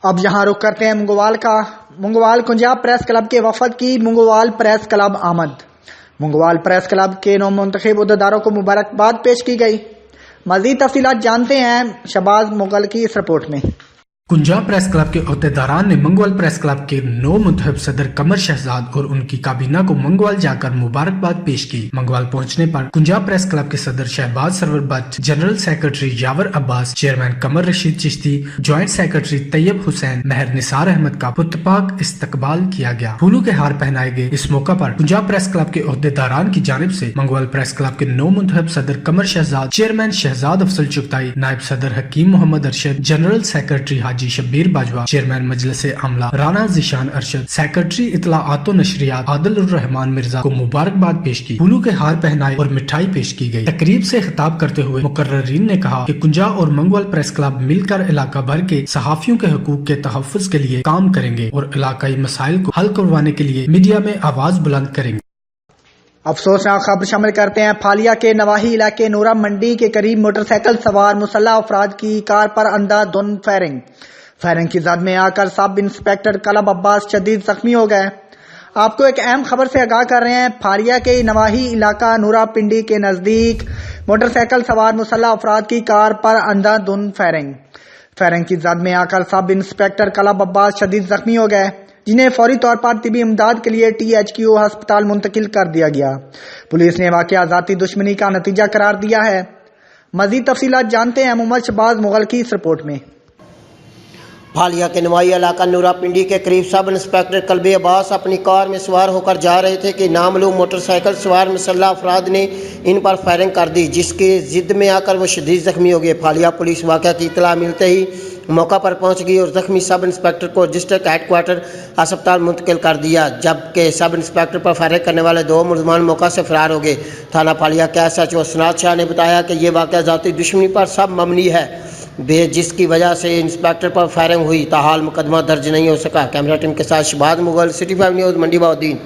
اب یہاں رخ کرتے ہیں منگوال کا۔ منگوال کنجا پریس کلب کے وفد کی منگوال پریس کلب آمد۔ منگوال پریس کلب کے نو منتخب عہدیداروں کو مبارکباد پیش کی گئی۔ مزید تفصیلات جانتے ہیں شہباز مغل کی اس رپورٹ میں۔ کنجا پریس کلب کے عہدیداران نے منگوال پریس کلب کے نو منتخب صدر قمر شہزاد اور ان کی کابینہ کو منگوال جا کر مبارکباد پیش کی۔ منگوال پہنچنے پر کنجا پریس کلب کے صدر Shahbaz Sarwar Butt, general secretary Yawar Abbas, chairman Qamar Rasheed Chishti, joint secretary Tayyab Hussain, Mehr Nisar Ahmad کا پرتپاک استقبال کیا گیا۔ پھولوں کے ہار پہنائے گئے۔ اس موقع پر کنجا پریس کلب کے عہدیداران کی جانب سے منگوال پریس کلب کے نو منتخب صدر قمر شہزاد، چیئرمین شہزاد افضل چغتائی، نائب صدر حکیم محمد ارشد، جنرل سیکرٹری حاجی شبیر باجوہ، چیئرمین مجلس عملہ رانا ذیشان ارشد، سیکرٹری اطلاعات و نشریات عادل الرحمان مرزا کو مبارکباد پیش کی، پھولوں کے ہار پہنائے اور مٹھائی پیش کی گئی۔ تقریب سے خطاب کرتے ہوئے مقررین نے کہا کہ کنجا اور منگوال پریس کلب مل کر علاقہ بھر کے صحافیوں کے حقوق کے تحفظ کے لیے کام کریں گے اور علاقائی مسائل کو حل کروانے کے لیے میڈیا میں آواز بلند کریں گے۔ افسوسناک خبر شامل کرتے ہیں پھالیا کے نواحی علاقے نورا منڈی کے قریب موٹر سائیکل سوار مسلح افراد کی کار پر اندھا دھند فائرنگ کی زد میں آ کر سب انسپکٹر کلب عباس شدید زخمی ہو گئے۔ آپ کو ایک اہم خبر سے آگاہ کر رہے ہیں۔ پھالیا کے نواحی علاقہ نورا پنڈی کے نزدیک موٹر سائیکل سوار مسلح افراد کی کار پر اندھا دھند فائرنگ کی زد میں آ کر سب انسپکٹر کلب عباس شدید زخمی ہو گئے، جنہیں فوری طور پر طبی امداد کے لیے THQ ہسپتال منتقل کر دیا گیا۔ پولیس نے واقعہ ذاتی دشمنی کا نتیجہ قرار دیا ہے۔ مزید تفصیلات جانتے ہیں محمد شہباز مغل کی اس رپورٹ میں۔ پھالیا کے نواحی علاقہ نورا پنڈی کے قریب سب انسپکٹر کلب عباس اپنی کار میں سوار ہو کر جا رہے تھے کہ نامعلوم موٹر سائیکل سوار مسلح افراد نے ان پر فائرنگ کر دی، جس کے ضد میں آ کر وہ شدید زخمی ہو گئے۔ پھالیا پولیس واقعہ کی اطلاع ملتے ہی موقع پر پہنچ گئی اور زخمی سب انسپکٹر کو ڈسٹرکٹ ہیڈ کوارٹر ہسپتال منتقل کر دیا، جبکہ سب انسپکٹر پر فائرنگ کرنے والے دو ملزمان موقع سے فرار ہو گئے۔ تھانہ پھالیا کے SHO سنات شاہ نے بتایا کہ یہ واقعہ ذاتی دشمنی پر سب مبنی ہے، جس کی وجہ سے انسپکٹر پر فائرنگ ہوئی۔ تاحال مقدمہ درج نہیں ہو سکا۔ کیمرہ ٹیم کے ساتھ شہباز مغل، City 5 نیوز، منڈی بہاؤالدین۔